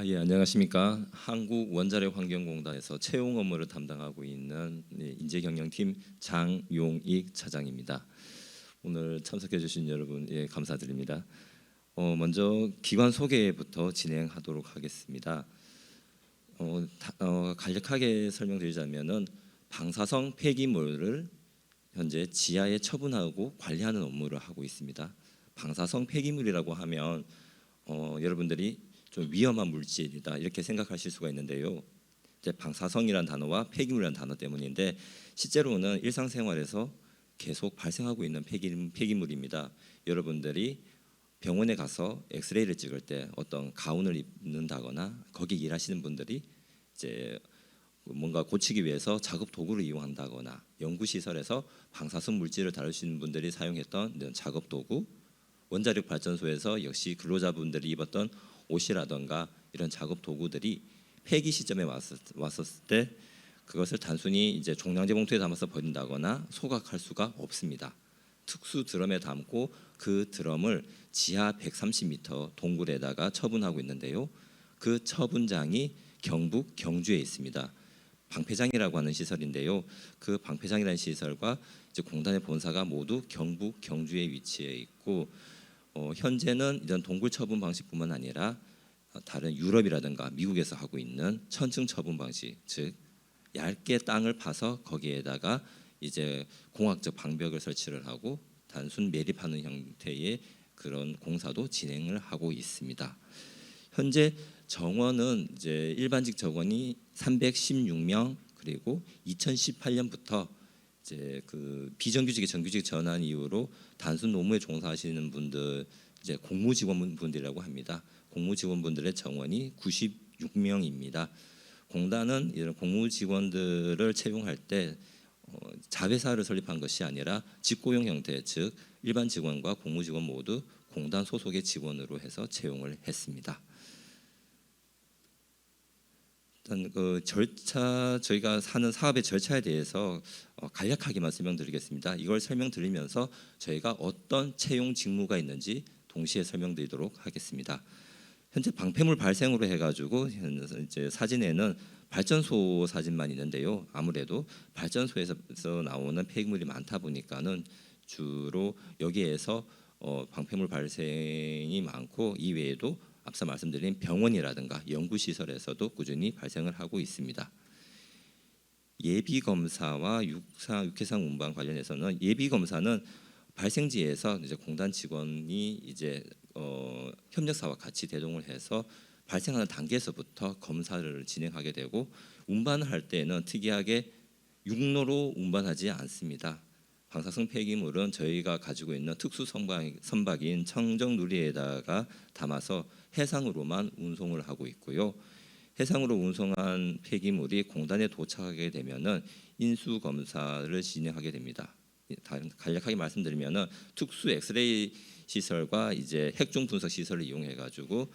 예, 안녕하십니까. 한국원자력환경공단에서 채용 업무를 담당하고 있는 인재경영팀 장용익 차장입니다. 오늘 참석해 주신 여러분 감사드립니다. 먼저 기관 소개부터 진행하도록 하겠습니다. 간략하게 설명드리자면은 방사성 폐기물을 현재 지하에 처분하고 관리하는 업무를 하고 있습니다. 방사성 폐기물이라고 하면 여러분들이 좀 위험한 물질이다 이렇게 생각하실 수가 있는데요. 이제 방사성이란 단어와 폐기물이란 단어 때문인데 실제로는 일상생활에서 계속 발생하고 있는 폐기물입니다. 여러분들이 병원에 가서 엑스레이를 찍을 때 어떤 가운을 입는다거나 거기 일하시는 분들이 이제 뭔가 고치기 위해서 작업 도구를 이용한다거나 연구시설에서 방사성 물질을 다루시는 분들이 사용했던 이런 작업 도구, 원자력 발전소에서 역시 근로자분들이 입었던 옷이라던가 이런 작업 도구들이 폐기 시점에 왔었을 때 그것을 단순히 이제 종량제 봉투에 담아서 버린다거나 소각할 수가 없습니다. 특수 드럼에 담고 그 드럼을 지하 130m 동굴에다가 처분하고 있는데요. 그 처분장이 경북 경주에 있습니다. 방패장이라고 하는 시설인데요. 그 방패장이라는 시설과 이제 공단의 본사가 모두 경북 경주에 위치해 있고 현재는 이런 동굴 처분 방식뿐만 아니라 다른 유럽이라든가 미국에서 하고 있는 천층 처분 방식, 즉 얇게 땅을 파서 거기에다가 이제 공학적 방벽을 설치를 하고 단순 매립하는 형태의 그런 공사도 진행을 하고 있습니다. 현재 정원은 이제 일반직 정원이 316명, 그리고 2018년부터 이제 그 비정규직의 정규직 전환 이후로 단순 노무에 종사하시는 분들, 이제 공무직원분들이라고 합니다. 공무직원분들의 정원이 96명입니다. 공단은 이런 공무직원들을 채용할 때 자회사를 설립한 것이 아니라 직고용 형태, 즉 일반 직원과 공무직원 모두 공단 소속의 직원으로 해서 채용을 했습니다. 일단 그 절차, 저희가 하는 사업의 절차에 대해서 간략하게만 설명드리겠습니다. 이걸 설명드리면서 저희가 어떤 채용 직무가 있는지 동시에 설명드리도록 하겠습니다. 현재 방패물 발생으로 해가지고 이제 사진에는 발전소 사진만 있는데요. 아무래도 발전소에서 나오는 폐기물이 많다 보니까는 주로 여기에서 방패물 발생이 많고, 이외에도 앞서 말씀드린 병원이라든가 연구시설에서도 꾸준히 발생을 하고 있습니다. 예비검사와 육해상 운반 관련해서는 예비검사는 발생지에서 이제 공단 직원이 이제 협력사와 같이 대동을 해서 발생하는 단계에서부터 검사를 진행하게 되고, 운반을 할 때는 특이하게 육로로 운반하지 않습니다. 방사성 폐기물은 저희가 가지고 있는 특수 선박인 청정 누리에다가 담아서 해상으로만 운송을 하고 있고요. 해상으로 운송한 폐기물이 공단에 도착하게 되면은 인수 검사를 진행하게 됩니다. 간략하게 말씀드리면은 특수 엑스레이 시설과 이제 핵종 분석 시설을 이용해 가지고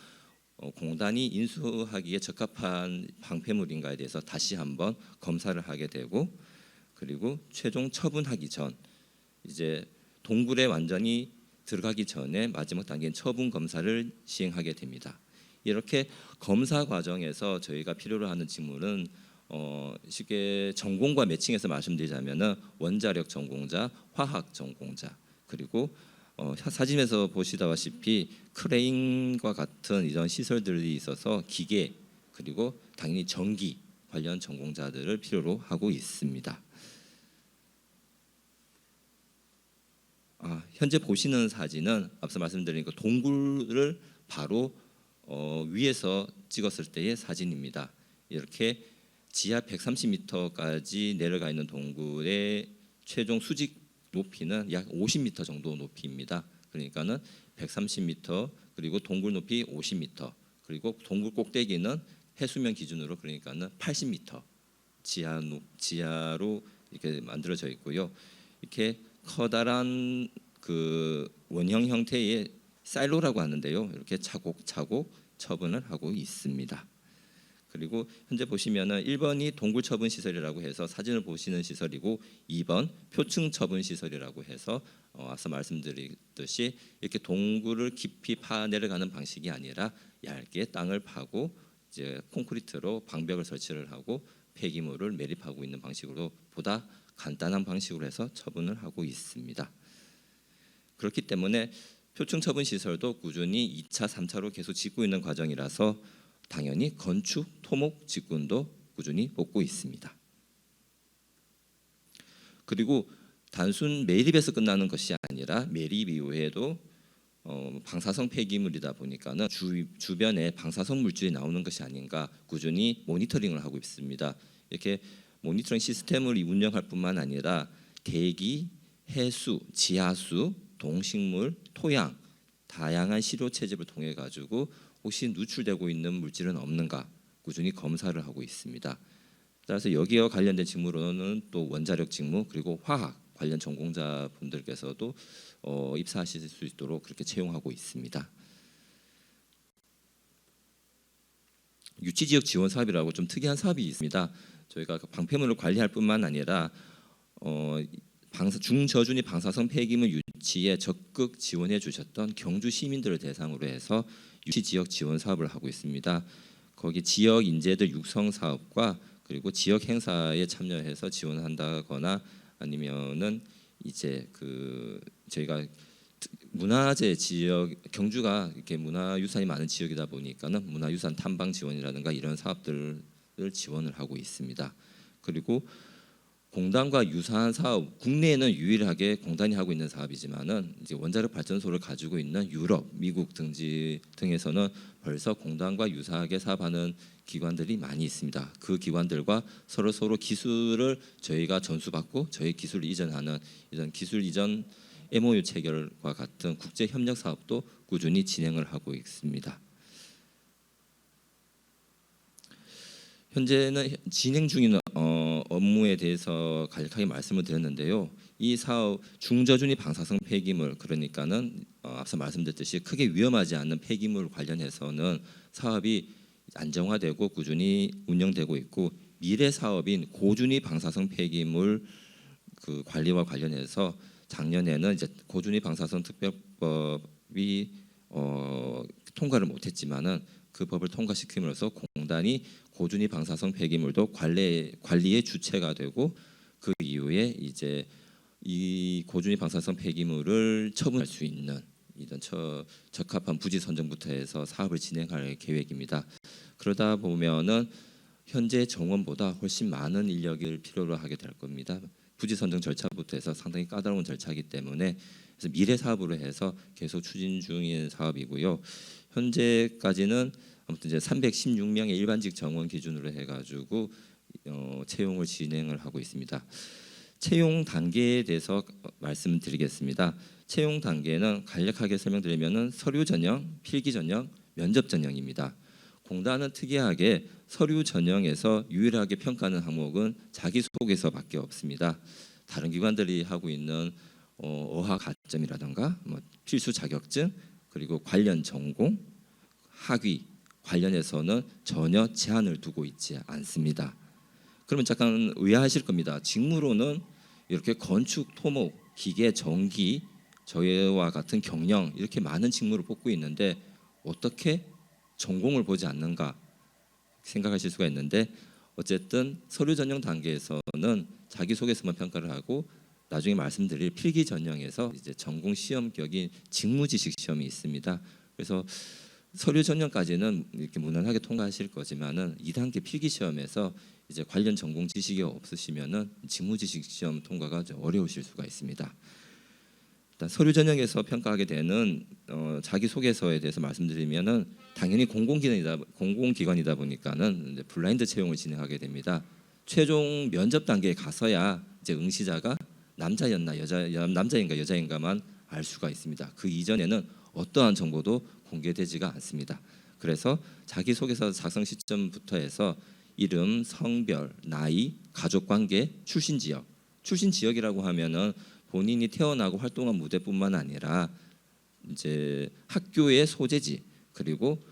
공단이 인수하기에 적합한 방패물인가에 대해서 다시 한번 검사를 하게 되고, 그리고 최종 처분하기 전 이제 동굴에 완전히 들어가기 전에 마지막 단계인 처분 검사를 시행하게 됩니다. 이렇게 검사 과정에서 저희가 필요로 하는 직무는 쉽게 전공과 매칭해서 말씀드리자면은 원자력 전공자, 화학 전공자, 그리고 사진에서 보시다시피 크레인과 같은 이런 시설들이 있어서 기계, 그리고 당연히 전기 관련 전공자들을 필요로 하고 있습니다. 현재 보시는 사진은 앞서 말씀드린 그 동굴을 바로 위에서 찍었을 때의 사진입니다. 이렇게 지하 130m까지 내려가 있는 동굴의 최종 수직 높이는 약 50m 정도 높이입니다. 그러니까는 130m, 그리고 동굴 높이 50m, 그리고 동굴 꼭대기는 해수면 기준으로 그러니까는 80m 지하로 이렇게 만들어져 있고요. 이렇게 커다란 그 원형 형태의 사일로라고 하는데요. 이렇게 차곡차곡 처분을 하고 있습니다. 그리고 현재 보시면은 1번이 동굴 처분 시설이라고 해서 사진을 보시는 시설이고, 2번 표층 처분 시설이라고 해서 앞서 말씀드렸듯이 이렇게 동굴을 깊이 파 내려가는 방식이 아니라 얇게 땅을 파고 이제 콘크리트로 방벽을 설치를 하고 폐기물을 매립하고 있는 방식으로 보다 간단한 방식으로 해서 처분을 하고 있습니다. 그렇기 때문에 표층 처분 시설도 꾸준히 2차, 3차로 계속 짓고 있는 과정이라서 당연히 건축, 토목, 직군도 꾸준히 뽑고 있습니다. 그리고 단순 매립에서 끝나는 것이 아니라 매립 이후에도 방사성 폐기물이다 보니까는 주변에 방사성 물질이 나오는 것이 아닌가 꾸준히 모니터링을 하고 있습니다. 이렇게 모니터링 시스템을 운영할 뿐만 아니라 대기, 해수, 지하수, 동식물, 토양 다양한 시료 채집을 통해 가지고 혹시 누출되고 있는 물질은 없는가 꾸준히 검사를 하고 있습니다. 따라서 여기와 관련된 직무로는 또 원자력 직무 그리고 화학 관련 전공자분들께서도 입사하실 수 있도록 그렇게 채용하고 있습니다. 유치지역 지원 사업이라고 좀 특이한 사업이 있습니다. 저희가 방패물을 관리할 뿐만 아니라 중저준위 방사성 폐기물 유치에 적극 지원해 주셨던 경주 시민들을 대상으로 해서 유치지역 지원 사업을 하고 있습니다. 거기 지역 인재들 육성 사업과 그리고 지역 행사에 참여해서 지원한다거나 아니면은 이제 저희가 문화재 지역 경주가 이렇게 문화유산이 많은 지역이다 보니까는 문화유산 탐방 지원이라든가 이런 사업들을 지원을 하고 있습니다. 그리고 공단과 유사한 사업 국내에는 유일하게 공단이 하고 있는 사업이지만은 이제 원자력 발전소를 가지고 있는 유럽, 미국 등에서는 벌써 공단과 유사하게 사업하는 기관들이 많이 있습니다. 그 기관들과 서로 기술을 저희가 전수받고 저희 기술을 이전하는 이런 기술 이전 MOU 체결과 같은 국제 협력 사업도 꾸준히 진행을 하고 있습니다. 현재는 진행 중인 업무에 대해서 간략하게 말씀을 드렸는데요. 이 사업 중저준위 방사성 폐기물 그러니까는 앞서 말씀드렸듯이 크게 위험하지 않는 폐기물 관련해서는 사업이 안정화되고 꾸준히 운영되고 있고 미래 사업인 고준위 방사성 폐기물 관리와 관련해서 작년에는 이제 고준위 방사성 특별법이 통과를 못했지만은 그 법을 통과시킴으로써 공단이 고준위 방사성 폐기물도 관리의 주체가 되고 그 이후에 이제 이 고준위 방사성 폐기물을 처분할 수 있는 이런 적합한 부지 선정부터 해서 사업을 진행할 계획입니다. 그러다 보면은 현재 정원보다 훨씬 많은 인력을 필요로 하게 될 겁니다. 부지 선정 절차부터 해서 상당히 까다로운 절차이기 때문에 그래서 미래 사업으로 해서 계속 추진 중인 사업이고요. 현재까지는 아무튼 이제 316명의 일반직 정원 기준으로 해가지고 채용을 진행을 하고 있습니다. 채용 단계에 대해서 말씀드리겠습니다. 채용 단계는 간략하게 설명드리면은 서류 전형, 필기 전형, 면접 전형입니다. 공단은 특이하게 서류 전형에서 유일하게 평가하는 항목은 자기소개서밖에 없습니다. 다른 기관들이 하고 있는 어학 가점이라든가 필수 자격증 그리고 관련 전공, 학위 관련해서는 전혀 제한을 두고 있지 않습니다. 그러면 잠깐 의아하실 겁니다. 직무로는 이렇게 건축, 토목, 기계, 전기, 저희와 같은 경영 이렇게 많은 직무를 뽑고 있는데 어떻게 전공을 보지 않는가 생각하실 수가 있는데 어쨌든 서류 전형 단계에서는 자기소개서만 평가를 하고 나중에 말씀드릴 필기 전형에서 이제 전공 시험격인 직무지식 시험이 있습니다. 그래서 서류 전형까지는 이렇게 무난하게 통과하실 거지만은 2단계 필기 시험에서 이제 관련 전공 지식이 없으시면은 직무지식 시험 통과가 좀 어려우실 수가 있습니다. 일단 서류 전형에서 평가하게 되는 자기소개서에 대해서 말씀드리면은 당연히 공공기관이다 보니까는 이제 블라인드 채용을 진행하게 됩니다. 최종 면접 단계에 가서야 이제 응시자가 남자인가 여자인가만 알 수가 있습니다. 그 이전에는 어떠한 정보도 공개되지가 않습니다. 그래서 자기소개서 작성 시점부터 해서 이름, 성별, 나이, 가족관계, 출신 지역이라고 하면은 본인이 태어나고 활동한 무대뿐만 아니라 이제 학교의 소재지 그리고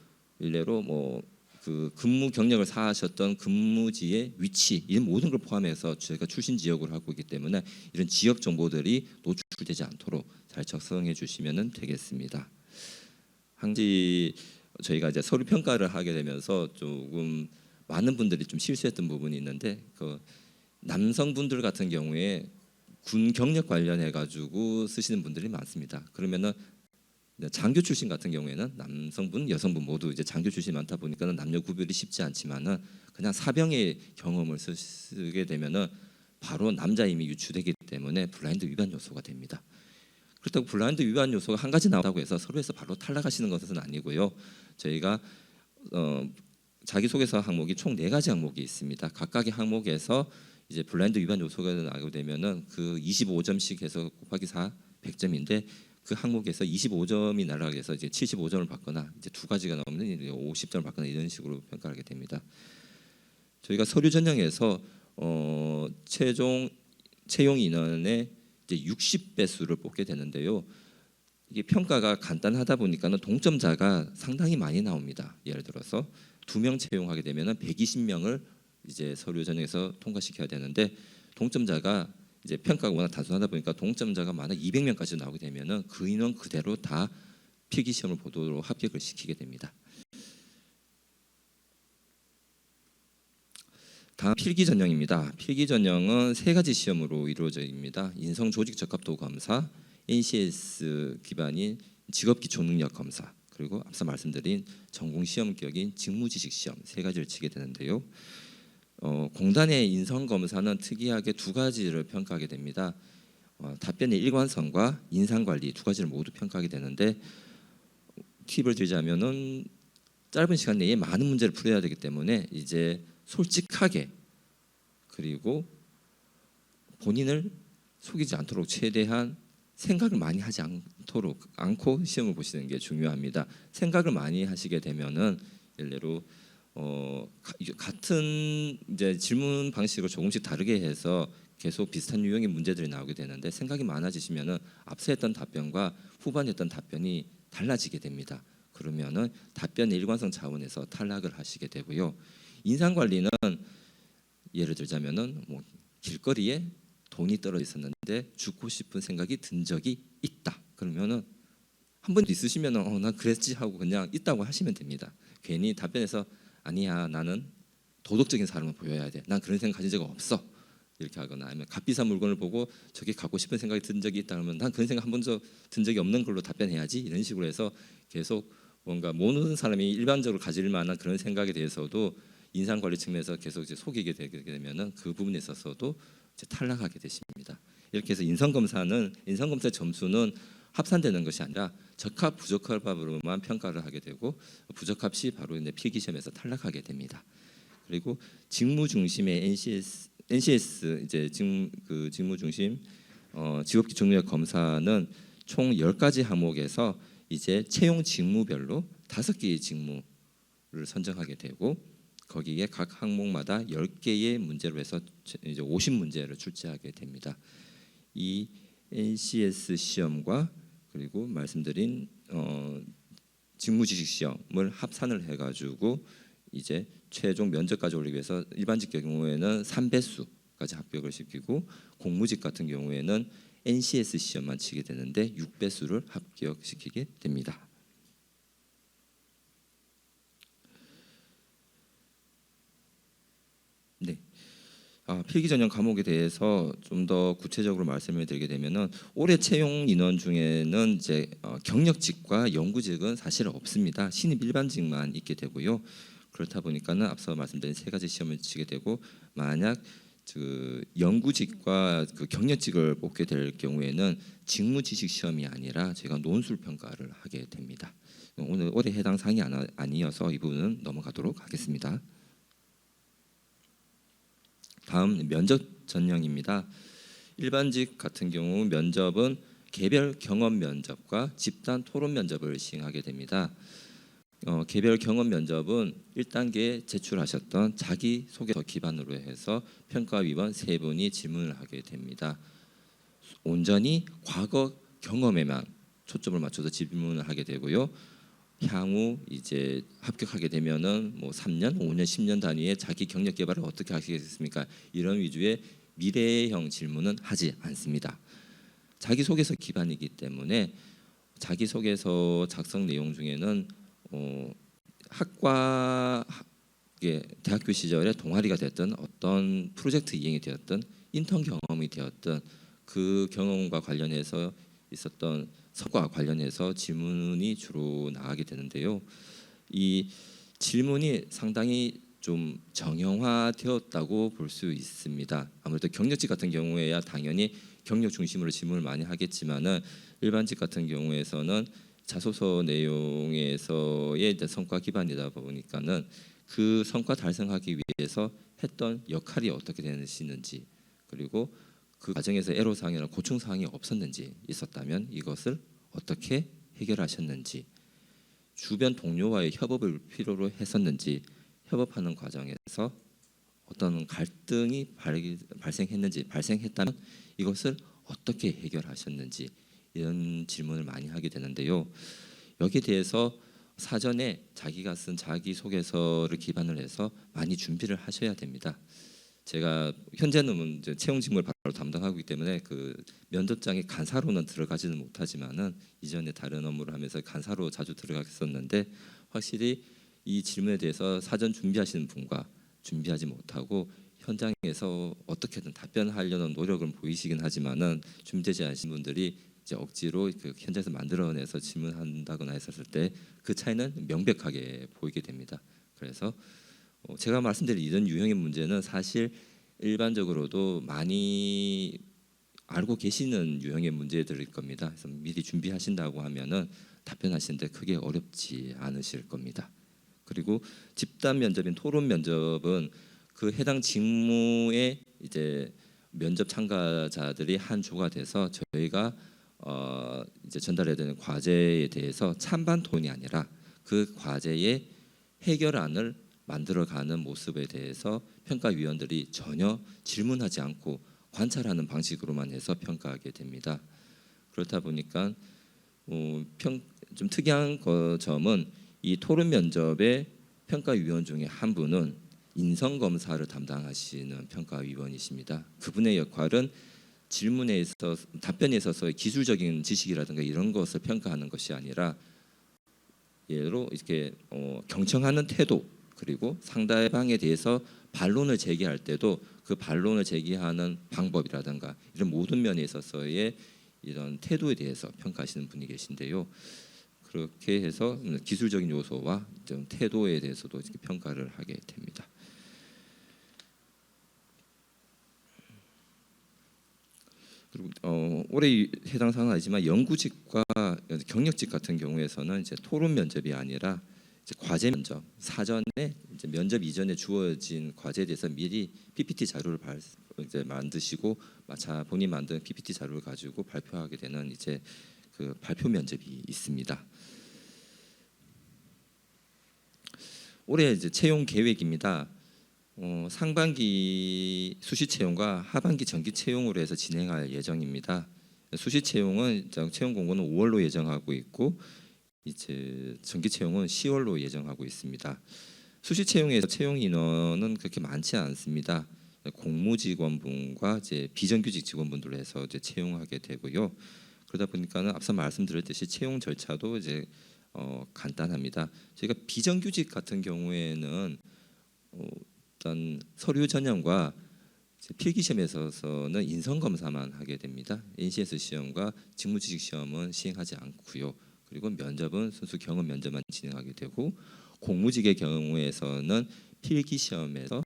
일례로 그 근무 경력을 쌓으셨던 근무지의 위치 이런 모든 걸 포함해서 저희가 출신 지역으로 하고 있기 때문에 이런 지역 정보들이 노출되지 않도록 잘 작성해 주시면 되겠습니다. 항지 저희가 이제 서류 평가를 하게 되면서 조금 많은 분들이 좀 실수했던 부분이 있는데, 그 남성분들 같은 경우에 군 경력 관련해 가지고 쓰시는 분들이 많습니다. 그러면은 장교 출신 같은 경우에는 남성분, 여성분 모두 이제 장교 출신이 많다 보니까는 남녀 구별이 쉽지 않지만은 그냥 사병의 경험을 쓰게 되면은 바로 남자임이 유추되기 때문에 블라인드 위반 요소가 됩니다. 그렇다고 블라인드 위반 요소가 한 가지 나온다고 해서 서류에서 바로 탈락하시는 것은 아니고요. 저희가 자기소개서 항목이 총 4가지 항목이 있습니다. 각각의 항목에서 이제 블라인드 위반 요소가 나오게 되면은 그 25점씩 해서 곱하기 4 100점인데, 그 항목에서 25점이 날아가게 해서 이제 75점을 받거나 이제 2가지가 나오면 50점을 받거나 이런 식으로 평가하게 됩니다. 저희가 서류 전형에서 최종 채용 인원의 이제 60배수를 뽑게 되는데요. 이게 평가가 간단하다 보니까는 동점자가 상당히 많이 나옵니다. 예를 들어서 2명 채용하게 되면은 120명을 이제 서류 전형에서 통과시켜야 되는데, 동점자가 이제 평가가 워낙 단순하다 보니까 동점자가 많아 200명까지 나오게 되면은 그 인원 그대로 다 필기 시험을 보도록 합격을 시키게 됩니다. 다음 필기 전형입니다. 필기 전형은 3가지 시험으로 이루어집니다. 인성 조직 적합도 검사, NCS 기반인 직업 기초 능력 검사, 그리고 앞서 말씀드린 전공 시험격인 직무 지식 시험 3가지를 치게 되는데요. 공단의 인성 검사는 특이하게 2가지를 평가하게 됩니다. 답변의 일관성과 인상 관리 2가지를 모두 평가하게 되는데, 팁을 드리자면은 짧은 시간 내에 많은 문제를 풀어야 되기 때문에 이제 솔직하게, 그리고 본인을 속이지 않도록 최대한 생각을 많이 하지 않고 시험을 보시는 게 중요합니다. 생각을 많이 하시게 되면은 예를 같은 이제 질문 방식을 조금씩 다르게 해서 계속 비슷한 유형의 문제들이 나오게 되는데, 생각이 많아지시면은 앞서 했던 답변과 후반에 했던 답변이 달라지게 됩니다. 그러면은 답변의 일관성 차원에서 탈락을 하시게 되고요. 인상 관리는 예를 들자면은 뭐 길거리에 돈이 떨어져 있었는데 죽고 싶은 생각이 든 적이 있다. 그러면은 한 번 있으시면은 난 그랬지 하고 그냥 있다고 하시면 됩니다. 괜히 답변에서 아니야, 나는 도덕적인 사람을 보여야 돼, 난 그런 생각 가진 적 없어, 이렇게 하거나, 아니면 값비싼 물건을 보고 저게 갖고 싶은 생각이 든 적이 있다 그러면 난 그런 생각 한 번도 든 적이 없는 걸로 답변해야지, 이런 식으로 해서 계속 뭔가 모르는 사람이 일반적으로 가질 만한 그런 생각에 대해서도 인상 관리 측면에서 계속 이제 속이게 되게 되면은 그 부분에 있어서도 이제 탈락하게 되십니다. 이렇게 해서 인성 검사의 점수는 합산되는 것이 아니라 적합 부적합으로만 평가를 하게 되고, 부적합 시 바로 이제 필기 시험에서 탈락하게 됩니다. 그리고 직무 중심의 NCS 이제 직무 중심 직업 기초 능력 검사는 총 10가지 항목에서 이제 채용 직무별로 5개의 직무를 선정하게 되고, 거기에 각 항목마다 10개의 문제로 해서 이제 50문제를 출제하게 됩니다. 이 NCS 시험과 그리고 말씀드린 직무지식 시험을 합산을 해가지고 이제 최종 면접까지 올리기 위해서 일반직 경우에는 3배수까지 합격을 시키고, 공무직 같은 경우에는 NCS 시험만 치게 되는데 6배수를 합격시키게 됩니다. 네. 필기 전형 과목에 대해서 좀 더 구체적으로 말씀을 드리게 되면은, 올해 채용 인원 중에는 이제 경력직과 연구직은 사실 없습니다. 신입 일반직만 있게 되고요. 그렇다 보니까는 앞서 말씀드린 3가지 시험을 치게 되고, 만약 그 연구직과 그 경력직을 뽑게 될 경우에는 직무 지식 시험이 아니라 제가 논술 평가를 하게 됩니다. 오늘 올해 해당 사항이 아니어서 이 부분은 넘어가도록 하겠습니다. 다음 면접 전형입니다. 일반직 같은 경우 면접은 개별 경험 면접과 집단 토론 면접을 시행하게 됩니다. 개별 경험 면접은 1단계에 제출하셨던 자기소개서 기반으로 해서 평가위원 3분이 질문을 하게 됩니다. 온전히 과거 경험에만 초점을 맞춰서 질문을 하게 되고요. 향후 이제 합격하게 되면은 뭐 3년, 5년, 10년 단위의 자기 경력 개발을 어떻게 하시겠습니까? 이런 위주의 미래형 질문은 하지 않습니다. 자기소개서 기반이기 때문에 자기소개서 작성 내용 중에는 학과 대학교 시절에 동아리가 됐든 어떤 프로젝트 이행이 되었든 인턴 경험이 되었든 그 경험과 관련해서 있었던 성과 관련해서 질문이 주로 나가게 되는데요. 이 질문이 상당히 좀 정형화되었다고 볼 수 있습니다. 아무래도 경력직 같은 경우에야 당연히 경력 중심으로 질문을 많이 하겠지만은 일반직 같은 경우에서는 자소서 내용에서의 성과 기반이다 보니까는 그 성과 달성하기 위해서 했던 역할이 어떻게 되시는지, 그리고 그 과정에서 애로사항이나 고충사항이 없었는지, 있었다면 이것을 어떻게 해결하셨는지, 주변 동료와의 협업을 필요로 했었는지, 협업하는 과정에서 어떤 갈등이 발생했는지, 발생했다면 이것을 어떻게 해결하셨는지, 이런 질문을 많이 하게 되는데요. 여기에 대해서 사전에 자기가 쓴 자기소개서를 기반으로 해서 많이 준비를 하셔야 됩니다. 제가 현재는 이제 채용 직무를 바로 담당하고 있기 때문에 그 면접장에 간사로는 들어가지는 못하지만은 이전에 다른 업무를 하면서 간사로 자주 들어갔었는데, 확실히 이 질문에 대해서 사전 준비하시는 분과 준비하지 못하고 현장에서 어떻게든 답변하려는 노력은 보이시긴 하지만은 준비되지 않으신 분들이 이제 억지로 그 현장에서 만들어내서 질문한다거나 했었을 때 그 차이는 명백하게 보이게 됩니다. 그래서 제가 말씀드린 이런 유형의 문제는 사실 일반적으로도 많이 알고 계시는 유형의 문제들일 겁니다. 그래서 미리 준비하신다고 하면은 답변하시는데 크게 어렵지 않으실 겁니다. 그리고 집단 면접인 토론 면접은 그 해당 직무에 이제 면접 참가자들이 한 조가 돼서 저희가 이제 전달해야 되는 과제에 대해서 찬반 토론이 아니라 그 과제의 해결안을 만들어가는 모습에 대해서 평가위원들이 전혀 질문하지 않고 관찰하는 방식으로만 해서 평가하게 됩니다. 그렇다 보니까 좀 특이한 점은 이 토론 면접의 평가위원 중에 한 분은 인성검사를 담당하시는 평가위원이십니다. 그분의 역할은 질문에 있어서 답변에 있어서의 기술적인 지식이라든가 이런 것을 평가하는 것이 아니라 예로 이렇게 경청하는 태도, 그리고 상대방에 대해서 반론을 제기할 때도 그 반론을 제기하는 방법이라든가 이런 모든 면에 있어서의 이런 태도에 대해서 평가하시는 분이 계신데요. 그렇게 해서 기술적인 요소와 좀 태도에 대해서도 이렇게 평가를 하게 됩니다. 그리고 올해 해당 사항은 아니지만 연구직과 경력직 같은 경우에서는 이제 토론 면접이 아니라 이제 과제 면접, 사전에 이제 면접 이전에 주어진 과제에 대해서 미리 PPT 자료를 이제 만드시고 본인 만든 PPT 자료를 가지고 발표하게 되는 이제 그 발표 면접이 있습니다. 올해 이제 채용 계획입니다. 상반기 수시 채용과 하반기 정기 채용으로 해서 진행할 예정입니다. 수시 채용은 채용 공고는 5월로 예정하고 있고 이제 정기 채용은 10월로 예정하고 있습니다. 수시 채용에서 채용 인원은 그렇게 많지 않습니다. 공무직원분과 이제 비정규직 직원분들로 해서 이제 채용하게 되고요. 그러다 보니까는 앞서 말씀드렸듯이 채용 절차도 이제 간단합니다. 저희가 비정규직 같은 경우에는 일단 서류 전형과 필기 시험에 있어서는 인성 검사만 하게 됩니다. NCS 시험과 직무지식 시험은 시행하지 않고요. 그리고 면접은 순수 경험 면접만 진행하게 되고, 공무직의 경우에서는 필기 시험에서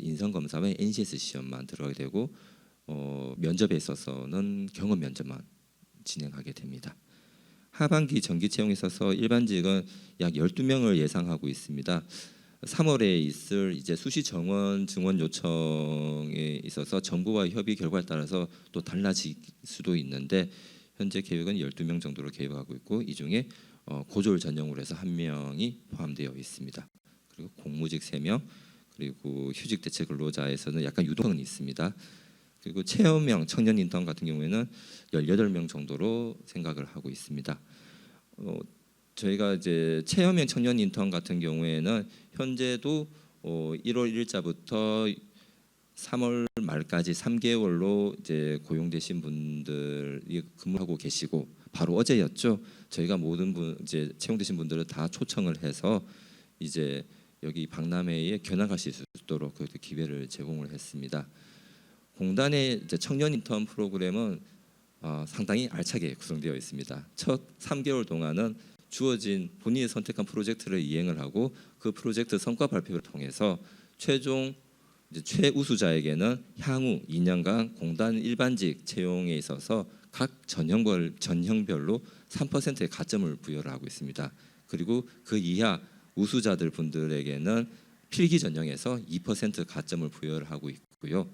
인성 검사와 NCS 시험만 들어가게 되고, 면접에 있어서는 경험 면접만 진행하게 됩니다. 하반기 정기 채용에 있어서 일반직은 약 12명을 예상하고 있습니다. 3월에 있을 이제 수시 정원 증원 요청에 있어서 정부와 협의 결과에 따라서 또 달라질 수도 있는데 현재 계획은 12명 정도로 계획하고 있고, 이 중에 고졸 전형으로 해서 1명이 포함되어 있습니다. 그리고 공무직 3명, 그리고 휴직 대체 근로자에서는 약간 유동성이 있습니다. 그리고 체험형 청년 인턴 같은 경우에는 18명 정도로 생각을 하고 있습니다. 저희가 이제 체험형 청년 인턴 같은 경우에는 현재도 1월 1일자부터 3월 말까지 3개월로 이제 고용되신 분들이 근무하고 계시고 바로 어제였죠. 저희가 모든 분 이제 채용되신 분들을 다 초청을 해서 이제 여기 박람회에 견학하실 수 있도록 그 기회를 제공을 했습니다. 공단의 이제 청년 인턴 프로그램은 상당히 알차게 구성되어 있습니다. 첫 3개월 동안은 주어진 본인이 선택한 프로젝트를 이행을 하고 그 프로젝트 성과 발표를 통해서 최종 이제 최우수자에게는 향후 2년간 공단 일반직 채용에 있어서 각 전형별로 3%의 가점을 부여를 하고 있습니다. 그리고 그 이하 우수자들 분들에게는 필기 전형에서 2% 가점을 부여를 하고 있고요.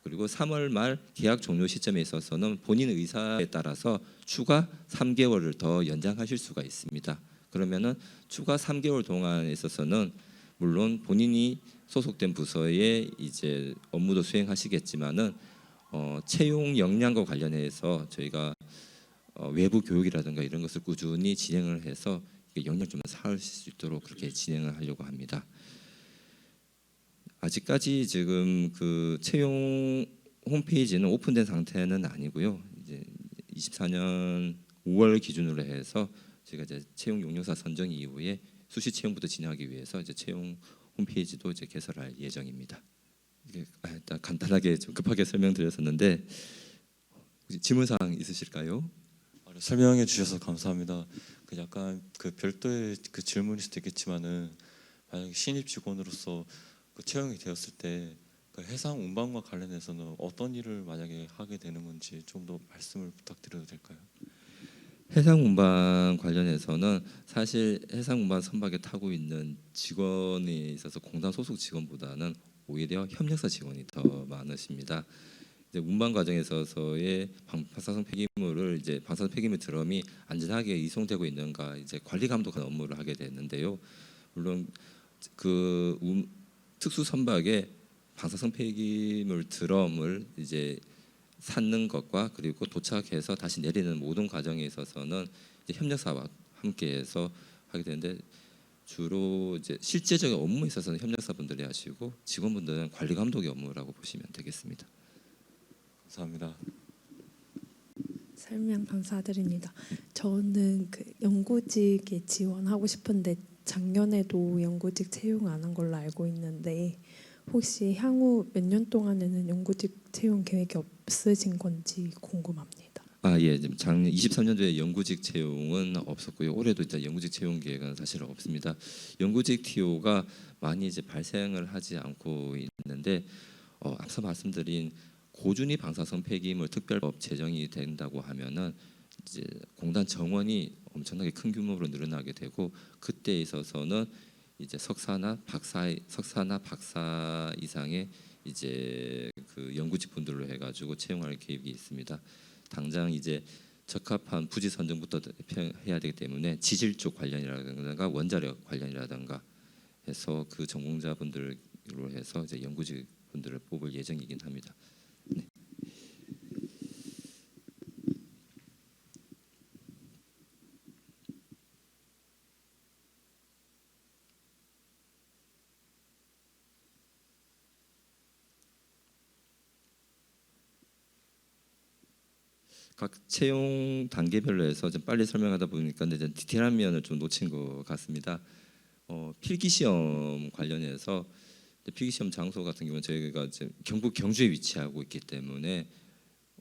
그리고 3월 말 계약 종료 시점에 있어서는 본인 의사에 따라서 추가 3개월을 더 연장하실 수가 있습니다. 그러면은 추가 3개월 동안에 있어서는 물론 본인이 소속된 부서에 이제 업무도 수행하시겠지만은 채용 역량과 관련해서 저희가 외부 교육이라든가 이런 것을 꾸준히 진행을 해서 역량 좀 쌓을 수 있도록 그렇게 진행을 하려고 합니다. 아직까지 지금 그 채용 홈페이지는 오픈된 상태는 아니고요. 이제 24년 5월 기준으로 해서 제가 이제 채용 용역사 선정 이후에 수시 채용부터 진행하기 위해서 이제 채용 홈페이지도 이제 개설할 예정입니다. 이게 일단 간단하게 좀 급하게 설명드렸었는데 혹시 질문 사항 있으실까요? 설명해 주셔서 감사합니다. 그 약간 그 별도의 그 질문일 수도 있겠지만은 만약에 신입 직원으로서 그 채용이 되었을 때 그 해상 운반과 관련해서는 어떤 일을 만약에 하게 되는 건지 좀 더 말씀을 부탁드려도 될까요? 해상 운반 관련해서는 사실 해상 운반 선박에 타고 있는 직원에 있어서 공단 소속 직원보다는 오히려 협력사 직원이 더 많으십니다. 이제 운반 과정에 있어서의 방사성 폐기물을 이제 방사성 폐기물 드럼이 안전하게 이송되고 있는가 이제 관리 감독하는 업무를 하게 되는데요. 물론 그 특수 선박에 방사성 폐기물 드럼을 이제 쌓는 것과 그리고 도착해서 다시 내리는 모든 과정에 있어서는 이제 협력사와 함께해서 하게 되는데 주로 이제 실제적인 업무에 있어서는 협력사분들이 하시고 직원분들은 관리 감독의 업무라고 보시면 되겠습니다. 감사합니다. 설명 감사드립니다. 저는 그 연구직에 지원하고 싶은데 작년에도 연구직 채용 안 한 걸로 알고 있는데 혹시 향후 몇 년 동안에는 연구직 채용 계획이 없으신 건지 궁금합니다. 예, 지금 작년 23년도에 연구직 채용은 없었고요. 올해도 이제 연구직 채용 계획은 사실 없습니다. 연구직 TO가 많이 이제 발생을 하지 않고 있는데 앞서 말씀드린 고준위 방사성 폐기물 특별법 제정이 된다고 하면은 이제 공단 정원이 엄청나게 큰 규모로 늘어나게 되고 그때에 있어서는 이제 석사나 박사 이상의 이제 그 연구직 분들로 해가지고 채용할 계획이 있습니다. 당장 이제 적합한 부지 선정부터 해야 되기 때문에 지질 쪽 관련이라든가 원자력 관련이라든가 해서 그 전공자분들로 해서 이제 연구직 분들을 뽑을 예정이긴 합니다. 네. 각 채용 단계별로 해서 좀 빨리 설명하다 보니까 이제 디테일한 면을 좀 놓친 것 같습니다. 필기 시험 관련해서 필기 시험 장소 같은 경우는 저희가 이제 경북 경주에 위치하고 있기 때문에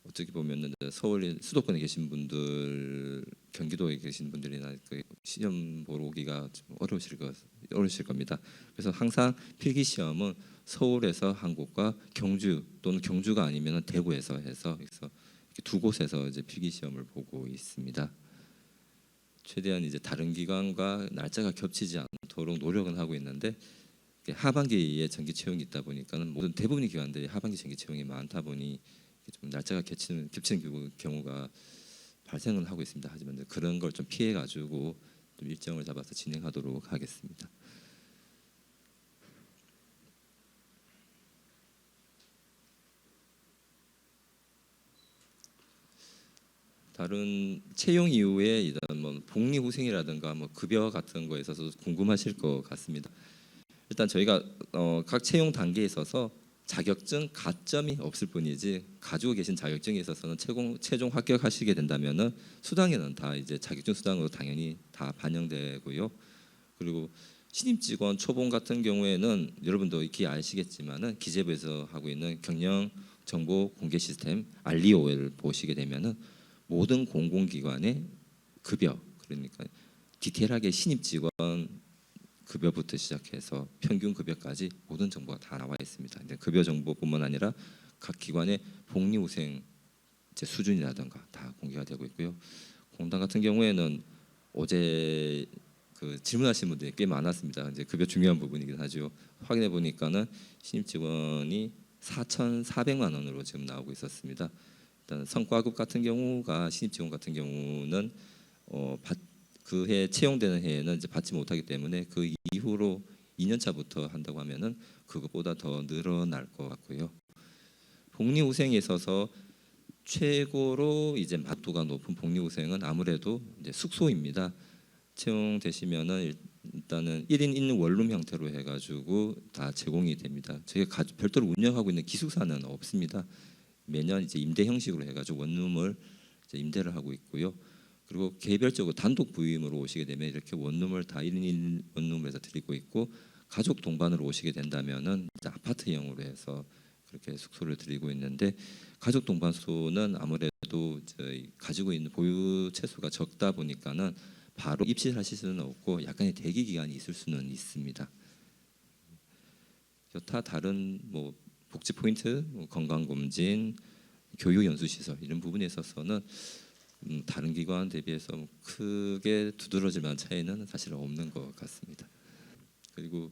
어떻게 보면은 서울 수도권에 계신 분들, 경기도에 계신 분들이나 그 시험 보러 오기가 좀 어려우실 겁니다. 그래서 항상 필기 시험은 서울에서 한 곳과 경주 또는 경주가 아니면 대구에서 해서 그래서 두 곳에서 이제 필기 시험을 보고 있습니다. 최대한 이제 다른 기관과 날짜가 겹치지 않도록 노력은 하고 있는데 하반기에 정기 채용이 있다 보니까는 모든 대부분의 기관들이 하반기 정기 채용이 많다 보니 좀 날짜가 겹치는 경우가 발생을 하고 있습니다. 하지만 그런 걸 좀 피해 가지고 좀 일정을 잡아서 진행하도록 하겠습니다. 다른 채용 이후에 일단 뭐 복리 후생이라든가 뭐 급여 같은 거에 있어서 궁금하실 것 같습니다. 일단 저희가 각 채용 단계에 있어서 자격증 가점이 없을 뿐이지 가지고 계신 자격증에 있어서는 최종 합격하시게 된다면은 수당에는 다 이제 자격증 수당으로 당연히 다 반영되고요. 그리고 신입 직원 초봉 같은 경우에는 여러분도 익히 아시겠지만은 기재부에서 하고 있는 경영 정보 공개 시스템 알리오를 보시게 되면은 모든 공공기관의 급여, 그러니까 디테일하게 신입 직원 급여부터 시작해서 평균 급여까지 모든 정보가 다 나와 있습니다. 근데 급여 정보뿐만 아니라 각 기관의 복리후생 이제 수준이라든가 다 공개가 되고 있고요. 공단 같은 경우에는 어제 그 질문하신 분들이 꽤 많았습니다. 이제 급여 중요한 부분이긴 하죠. 확인해 보니까는 신입 직원이 4,400만 원으로 지금 나오고 있었습니다. 일단 성과급 같은 경우가 신입 직원 같은 경우는 그 해 채용되는 해에는 이제 받지 못하기 때문에 그 이후로 2년 차부터 한다고 하면은 그것보다 더 늘어날 것 같고요. 복리후생에 있어서 최고로 이제 만도가 높은 복리후생은 아무래도 이제 숙소입니다. 채용되시면은 일단은 1인 1 원룸 형태로 해가지고 다 제공이 됩니다. 저희가 별도로 운영하고 있는 기숙사는 없습니다. 매년 이제 임대 형식으로 해가지고 원룸을 이제 임대를 하고 있고요. 그리고 개별적으로 단독 부임으로 오시게 되면 이렇게 원룸을 다 1인 1 원룸에서 드리고 있고 가족 동반으로 오시게 된다면은 이제 아파트형으로 해서 그렇게 숙소를 드리고 있는데 가족 동반수는 아무래도 저희 가지고 있는 보유 채수가 적다 보니까는 바로 입실하실 수는 없고 약간의 대기 기간이 있을 수는 있습니다. 여타 다른 뭐 복지 포인트, 건강 검진, 교육 연수 시설 이런 부분에 있어서는 다른 기관 대비해서 크게 두드러질 만한 차이는 사실 없는 것 같습니다. 그리고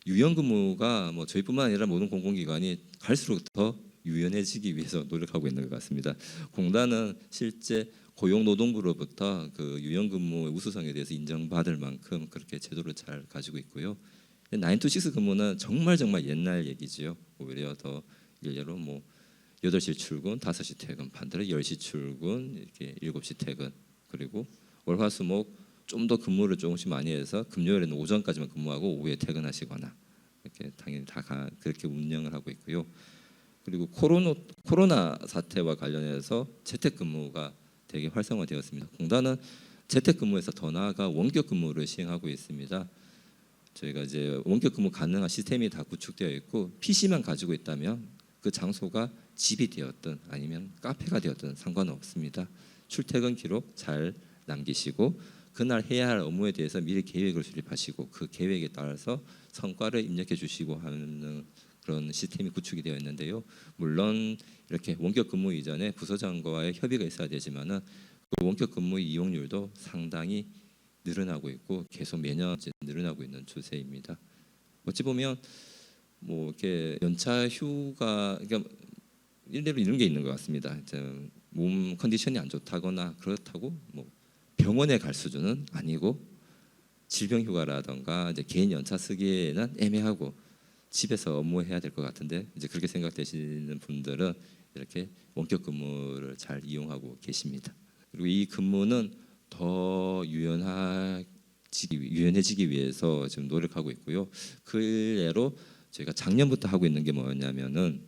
유연근무가 뭐 저희뿐만 아니라 모든 공공기관이 갈수록 더 유연해지기 위해서 노력하고 있는 것 같습니다. 공단은 실제 고용노동부로부터 그 유연근무의 우수성에 대해서 인정받을 만큼 그렇게 제도를 잘 가지고 있고요. 9to6 근무는 정말 옛날 얘기지요. 오히려 더 일례로 뭐 8시 출근, 5시 퇴근, 반대로 10시 출근, 이렇게 7시 퇴근. 그리고 월화수목 좀 더 근무를 조금씩 많이 해서 금요일에는 오전까지만 근무하고 오후에 퇴근하시거나 이렇게 당연히 다 그렇게 운영을 하고 있고요. 그리고 코로나 사태와 관련해서 재택근무가 되게 활성화되었습니다. 공단은 재택근무에서 더 나아가 원격근무를 시행하고 있습니다. 저희가 이제 원격근무 가능한 시스템이 다 구축되어 있고 PC만 가지고 있다면 그 장소가 집이 되었든 아니면 카페가 되었든 상관은 없습니다. 출퇴근 기록 잘 남기시고 그날 해야 할 업무에 대해서 미리 계획을 수립하시고 그 계획에 따라서 성과를 입력해 주시고 하는 그런 시스템이 구축이 되어 있는데요. 물론 이렇게 원격 근무 이전에 부서장과의 협의가 있어야 되지만은 그 원격 근무 이용률도 상당히 늘어나고 있고 계속 매년 이제 늘어나고 있는 추세입니다. 어찌 보면 뭐 이렇게 연차 휴가 그러니까 일례로 이런 게 있는 것 같습니다. 몸 컨디션이 안 좋다거나 그렇다고 뭐 병원에 갈 수준은 아니고 질병 휴가라던가 이제 개인 연차 쓰기에는 애매하고 집에서 업무해야 될 것 같은데 이제 그렇게 생각되시는 분들은 이렇게 원격 근무를 잘 이용하고 계십니다. 그리고 이 근무는 더 유연해지기 위해서 지금 노력하고 있고요. 그 예로 저희가 작년부터 하고 있는 게 뭐냐면은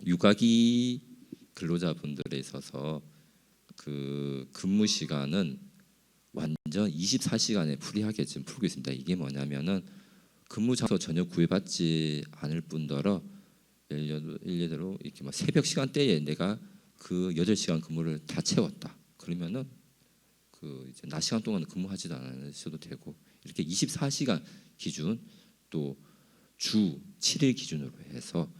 육아기 근로자분들에 있어서 그 근무 시간은 완전 24시간에 프리하게 지금 풀고 있습니다. 이게 뭐냐면은 근무 장소 전혀 구애받지 않을 뿐더러 일례대로 이렇게 막 새벽 시간대에 내가 그 8시간 근무를 다 채웠다. 그러면은 그 이제 낮 시간 동안 근무하지도 않으셔도 되고 이렇게 24시간 기준 또 주 7일 기준으로 해서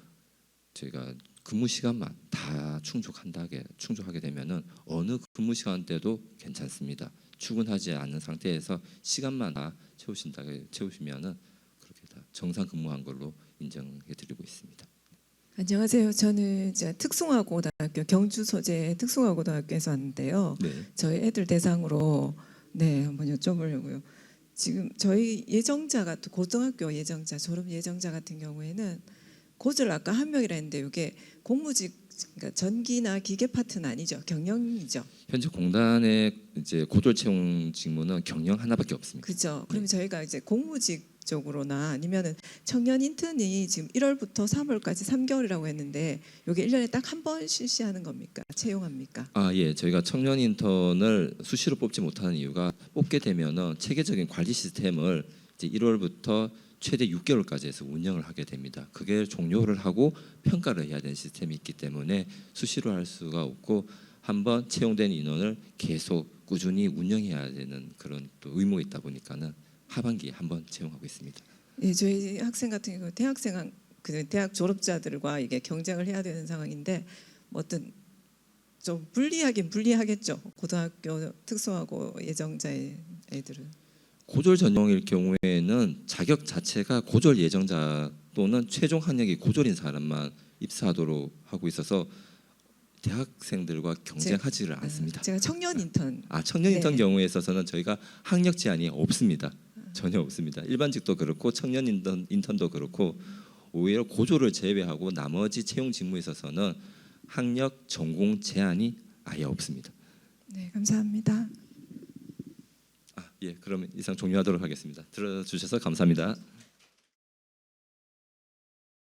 저희가 근무 시간만 다 충족하게 되면은 어느 근무 시간대도 괜찮습니다. 출근하지 않는 상태에서 시간만 다 채우시면은 그렇게 다 정상 근무한 걸로 인정해드리고 있습니다. 안녕하세요. 저는 이제 특성화고등학교 경주 소재 특성화고등학교에서 왔는데요. 네. 저희 애들 대상으로 한번 여쭤보려고요. 지금 저희 예정자가 또 고등학교 예정자 졸업 예정자 같은 경우에는 고졸 아까 한 명이라 했는데 이게 공무직 그러니까 전기나 기계 파트는 아니죠. 경영이죠. 현재 공단의 이제 고졸 채용 직무는 경영 하나밖에 없습니다. 그렇죠. 그럼 저희가 이제 공무직 쪽으로나 아니면은 청년 인턴이 지금 1월부터 3월까지 3개월이라고 했는데 이게 1년에 딱 한 번 실시하는 겁니까? 채용합니까? 예, 저희가 청년 인턴을 수시로 뽑지 못하는 이유가 뽑게 되면은 체계적인 관리 시스템을 이제 1월부터 최대 6개월까지 해서 운영을 하게 됩니다. 그게 종료를 하고 평가를 해야 되는 시스템이 있기 때문에 수시로 할 수가 없고 한번 채용된 인원을 계속 꾸준히 운영해야 되는 그런 또 의무가 있다 보니까는 하반기에 한번 채용하고 있습니다. 예, 저희 학생 같은 경우 대학생 그 대학 졸업자들과 이게 경쟁을 해야 되는 상황인데 뭐 어떤 좀 불리하긴 불리하겠죠. 고등학교 특성화고 예정자의 애들은. 고졸 전형일 경우에는 자격 자체가 고졸 예정자 또는 최종 학력이 고졸인 사람만 입사하도록 하고 있어서 대학생들과 경쟁하지를 않습니다. 제가 청년 인턴. 청년 인턴 네. 경우에 있어서는 저희가 학력 제한이 없습니다. 전혀 없습니다. 일반직도 그렇고 청년 인턴도 그렇고 오히려 고졸을 제외하고 나머지 채용 직무에 있어서는 학력 전공 제한이 아예 없습니다. 네, 감사합니다. 예, 그러면 이상 종료하도록 하겠습니다. 들어주셔서 감사합니다.